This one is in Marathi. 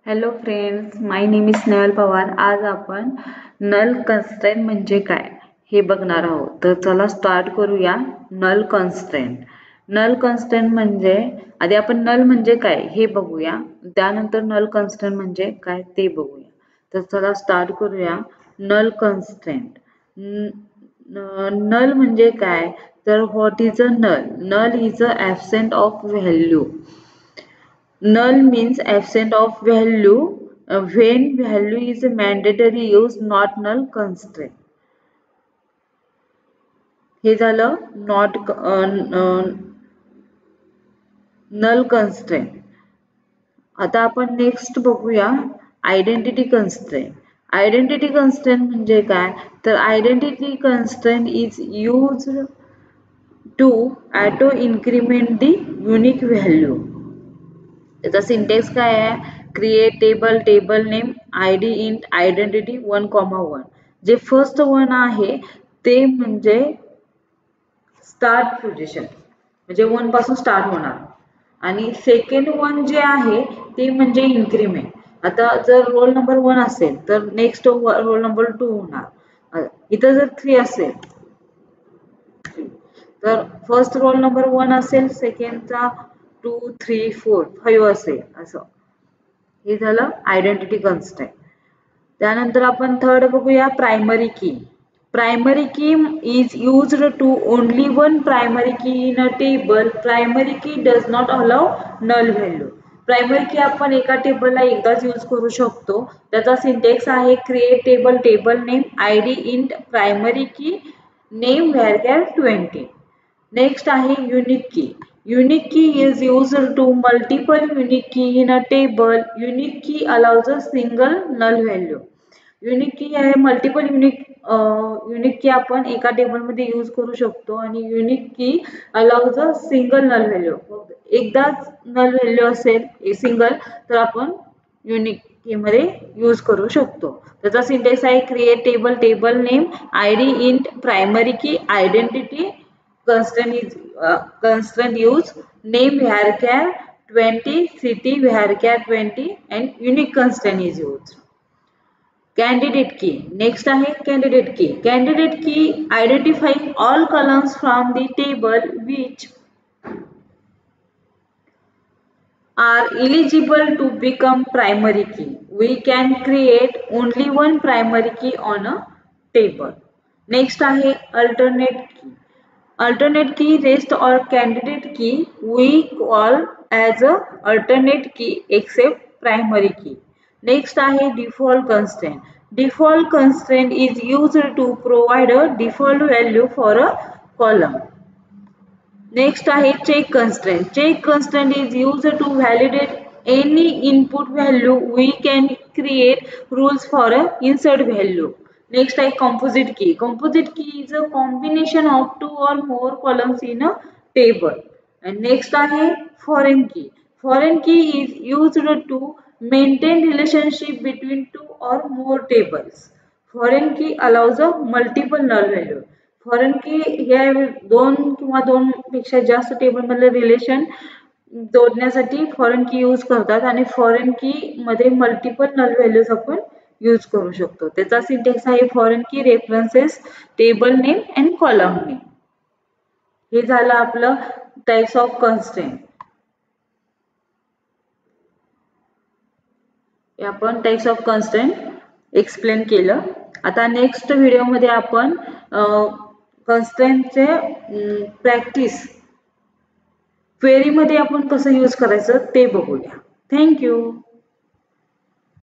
Hello friends, my name is Snehal Pawar. आज आपण नल कन्स्ट्रेंट म्हणजे काय हे बघणार आहोत. तर चला स्टार्ट करूया. Null constraint. नल कन्स्ट्रेंट म्हणजे आधी आपण नल म्हणजे काय हे बघूया, त्यानंतर नल कन्स्ट्रेंट म्हणजे काय ते बघूया. तर चला स्टार्ट करूया. Null constraint. नल म्हणजे काय, तर what is a null? Null is a absent of value. Null means absent of value when value is a mandatory use, not null constraint. हे झालं नॉट नल कन्स्ट्रेंट. आता आपण नेक्स्ट बघूया आयडेंटिटी कन्स्ट्रेंट. आयडेंटिटी कन्स्ट्रेंट म्हणजे काय, तर identity constraint is used to auto increment the unique value. त्याचा सिंटेक्स काय आहे, create table, table name, I D int, identity 1,1. जे फर्स्ट वन आहे ते म्हणजे स्टार्ट पोझिशन, म्हणजे 1 पासून स्टार्ट होणार, आणि सेकंड वन जे आहे ते म्हणजे इन्क्रीमेंट. आता जर रोल नंबर 1 असेल तर नेक्स्ट रोल नंबर 2 होणार. इथं जर 3 असेल तर फर्स्ट रोल नंबर 1 असेल, सेकंडचा 2, 3, 4, 5 असेल असं. हे झालं आयडेंटिटी कन्स्ट्रेंट. त्यानंतर आपण थर्ड बघूया primary key. Primary key is used to only one primary key in a table. Primary key does not allow null value. Primary key आपण एका टेबलला एकदाच यूज करू शकतो. त्याचा सिंटेक्स आहे create table, table name, I D int, primary की नेम व्हॅरचर 20. नेक्स्ट आहे युनिक की. Unique key is used to multiple unique key in a table. Unique key allows a single null value. Unique की आहे मल्टिपल युनिक की आपण एका टेबल मध्ये यूज करू शकतो, आणि unique key allows a single null value. एकदाच नल व्हॅल्यू असेल सिंगल तर आपण युनिक की मध्ये यूज करू शकतो. त्याचा सिंटेक्स आहे create table, table name, I D int, primary की, identity constraint use, name varchar 20, city varchar 20, and unique constraint is used. Candidate key. Next आहे candidate key. Candidate key identifying all columns from the table which are eligible to become primary key. We can create only one primary key on a table. Next आहे alternate key. Alternate key, rest or candidate key we call as a alternate key except primary key. Next आहे default constraint. Default constraint is used to provide a default value for a column. Next आहे check constraint. Check constraint is used to validate any input value. We can create rules for a insert value. Next आहे composite key. Composite key is a combination of 2 or more columns in a table. And next आहे foreign key. Foreign key is used to maintain relationship between 2 or more tables. Foreign key allows a multiple null value. Foreign की हे 2 किंवा 2 पेक्षा जास्त टेबल मधले रिलेशन जोडण्यासाठी फॉरेन की यूज करतात, आणि फॉरेन की मध्ये मल्टिपल नल व्हॅल्यूज आपण यूज करू शकतो. त्याचा सिंटेक्स आहे फॉरेन की references table name and column name. हे झालं आपलं टाइप्स ऑफ कन्स्ट्रेंट. आपण टाइप्स ऑफ कन्स्ट्रेंट एक्सप्लेन केलं. आता नेक्स्ट व्हिडिओमध्ये आपण कन्स्ट्रेंटचे प्रॅक्टिस क्वेरी मध्ये आपण कसं यूज करायचं ते बघूया. थँक्यू.